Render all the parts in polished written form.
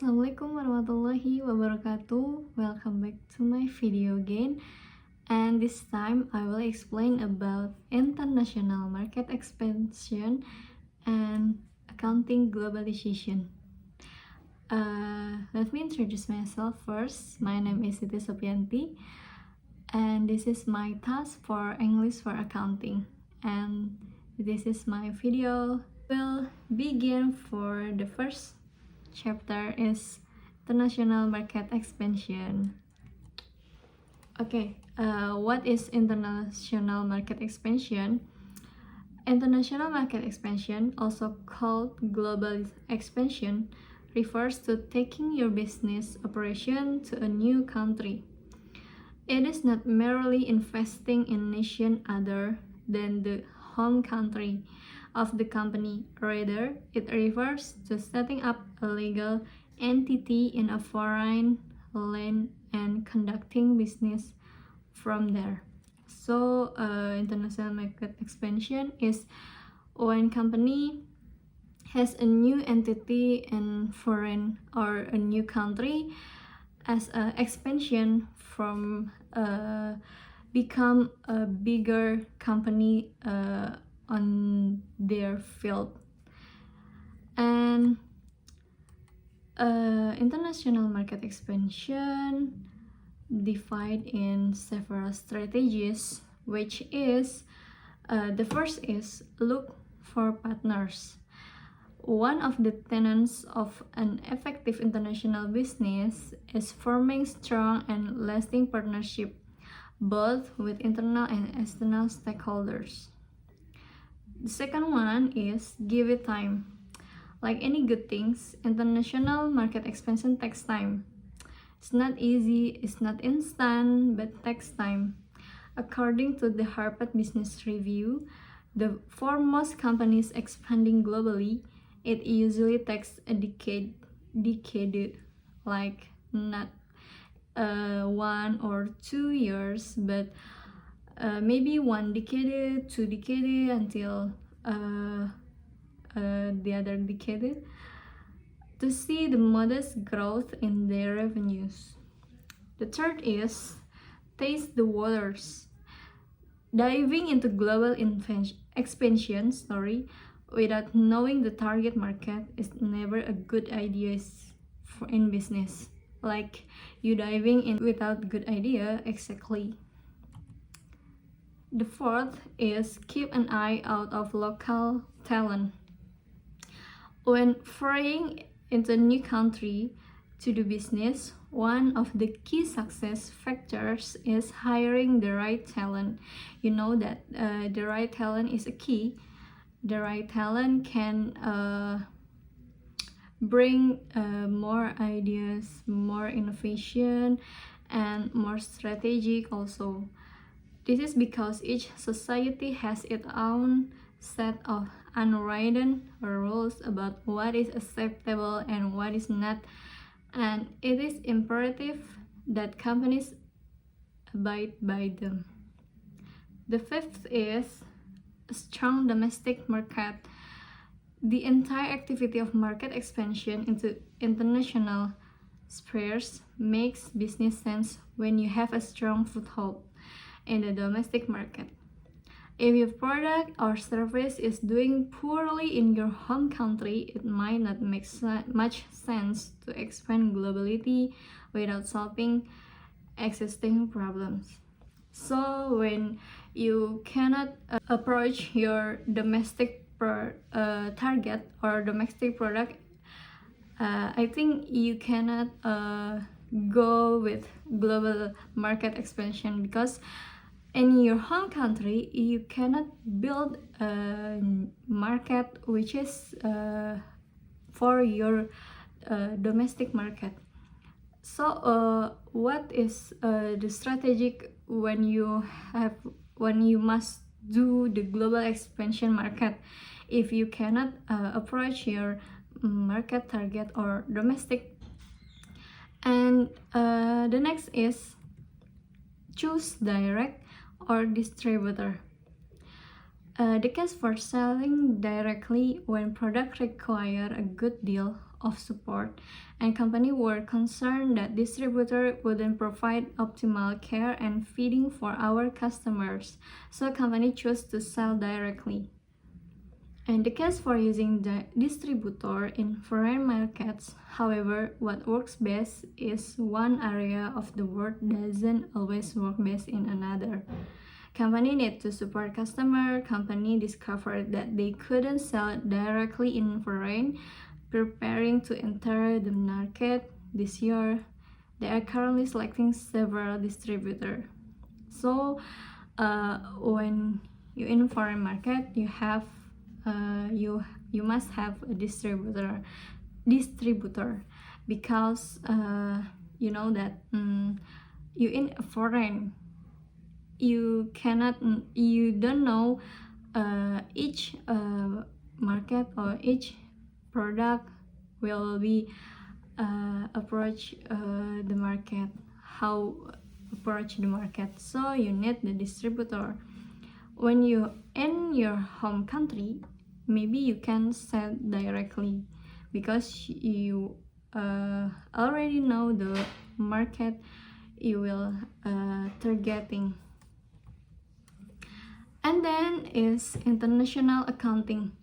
Assalamualaikum warahmatullahi wabarakatuh. Welcome back to my video again. And this time I will explain about international market expansion and accounting globalization. Let me introduce myself first. My name is Siti Sopianti, and this is my task for English for accounting. And this is my video. We'll begin for the first chapter is international market expansion. Okay, what is international market expansion? International market expansion, also called global expansion, refers to taking your business operation to a new country. It is not merely investing in a nation other than the home country of the company. Rather, it refers to setting up a legal entity in a foreign land and conducting business from there. So, international market expansion is when company has a new entity in foreign or a new country as an expansion from become a bigger company on their field. And international market expansion divide in several strategies, which is the first is look for partners. One of the tenets of an effective international business is forming strong and lasting partnership both with internal and external stakeholders. The second one is give it time. Like any good things, international market expansion takes time. It's not easy, it's not instant, but takes time. According to the Harvard Business Review, for most companies expanding globally, it usually takes a decade, like not 1 or 2 years, but maybe 1 decade, 2 decade until the other decade to see the modest growth in their revenues. The third is taste the waters. Diving into global expansion, without knowing the target market is never a good idea in business. Like you diving in without good idea, exactly. The fourth is keep an eye out of local talent. When foraying into a new country to do business, one of the key success factors is hiring the right talent. You know that the right talent is a key. The right talent can bring more ideas, more innovation, and more strategic also. This is because each society has its own set of unwritten rules about what is acceptable and what is not, and it is imperative that companies abide by them. The fifth is a strong domestic market. The entire activity of market expansion into international spheres makes business sense when you have a strong foothold in the domestic market. If your product or service is doing poorly in your home country, it might not make much sense to expand globally without solving existing problems. So when you cannot approach your domestic target or domestic product, I think you cannot go with global market expansion, because in your home country you cannot build a market which is for your domestic market. So what is the strategic when you must do the global expansion market if you cannot approach your market target or domestic? And the next is choose direct or distributor. The case for selling directly when product require a good deal of support, and companies were concerned that distributor wouldn't provide optimal care and feeding for our customers, so company chose to sell directly. And the case for using the distributor in foreign markets, however, what works best is one area of the world doesn't always work best in another. Company need to support customer. Company discovered that they couldn't sell directly in foreign, preparing to enter the market this year. They are currently selecting several distributors. So when you in foreign market, you have you must have a distributor because you know that you in a foreign, you don't know each market or each product will be approach the market, how approach the market, so you need the distributor. When you in your home country, maybe you can sell directly because you already know the market you will targeting. And then is international accounting.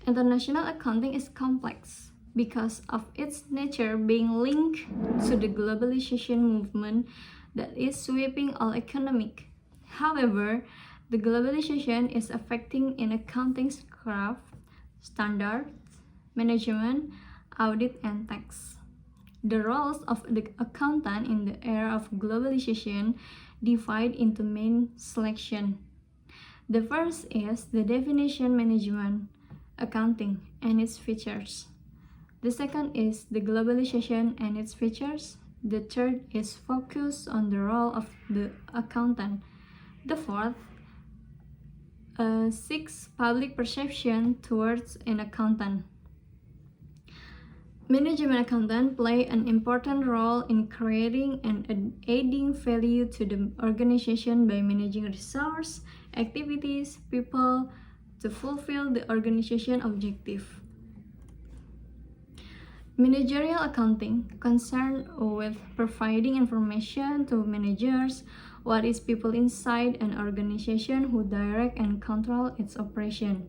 International accounting is complex because of its nature being linked to the globalization movement that is sweeping all economic. However, the globalization is affecting in accounting craft, standards, management, audit, and tax. The roles of the accountant in the era of globalization divide into main selection. The first is the definition management, accounting, and its features. The second is the globalization and its features. The third is focus on the role of the accountant. The fourth, seeks public perception towards an accountant. Management accountants play an important role in creating and adding value to the organization by managing resources, activities, people to fulfill the organization objective. Managerial accounting concerned with providing information to managers what is people inside an organization who direct and control its operation.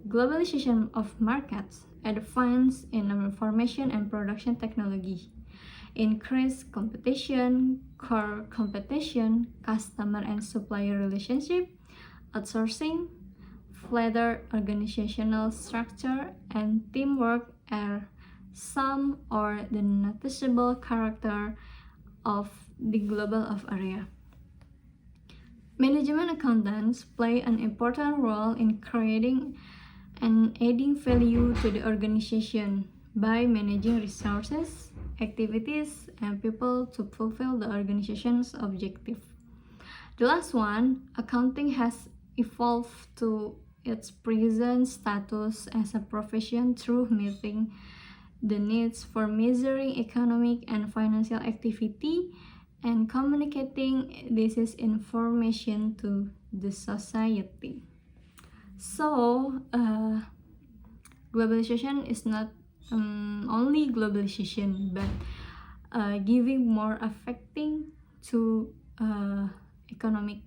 Globalization of markets, advance in information and production technology, increased competition, core competition, customer and supplier relationship, outsourcing, flatter organizational structure, and teamwork are some or the noticeable character of the global of area. Management accountants play an important role in creating and adding value to the organization by managing resources, activities, and people to fulfill the organization's objective. The last one, accounting has evolved to its present status as a profession through meeting the needs for measuring economic and financial activity and communicating this is information to the society. So, globalization is not only globalization, but giving more affecting to economic,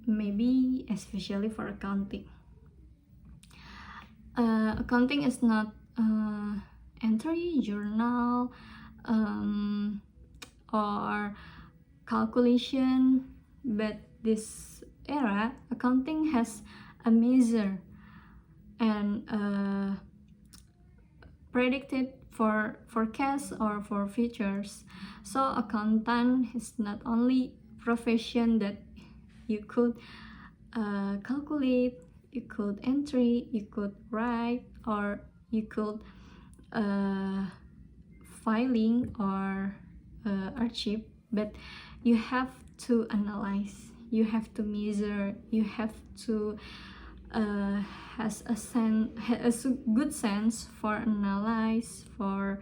maybe especially for accounting. Accounting is not entry, journal, or calculation, but this era, accounting has a measure and predicted for forecasts or for futures. So accountant is not only profession that you could calculate, you could entry, you could write, or you could filing or archive, but you have to analyze, you have to measure, you have to has a good sense for analyze, for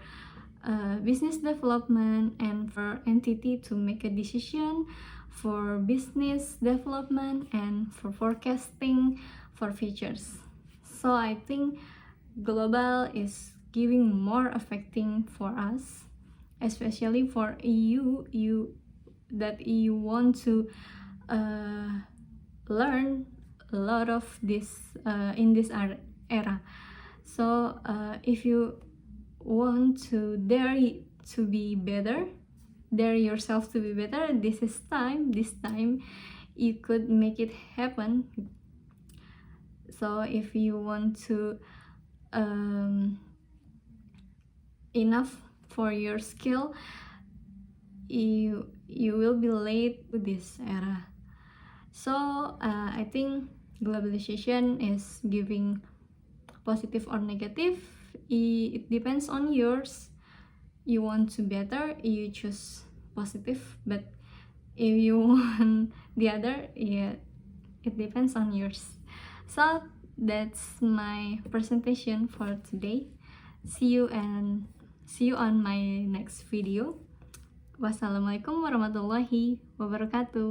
business development, and for entity to make a decision, for business development, and for forecasting for futures. So I think global is giving more affecting for us, especially for you that you want to learn a lot of this in this era. So if you want to dare to be better, dare yourself to be better, this time you could make it happen. So if you want to enough for your skill, you will be late to this era. So I think globalization is giving positive or negative. It depends on yours. You want to better, you choose positive, but if you want the other, yeah, it depends on yours. So that's my presentation for today. See you on my next video. Wassalamualaikum warahmatullahi wabarakatuh.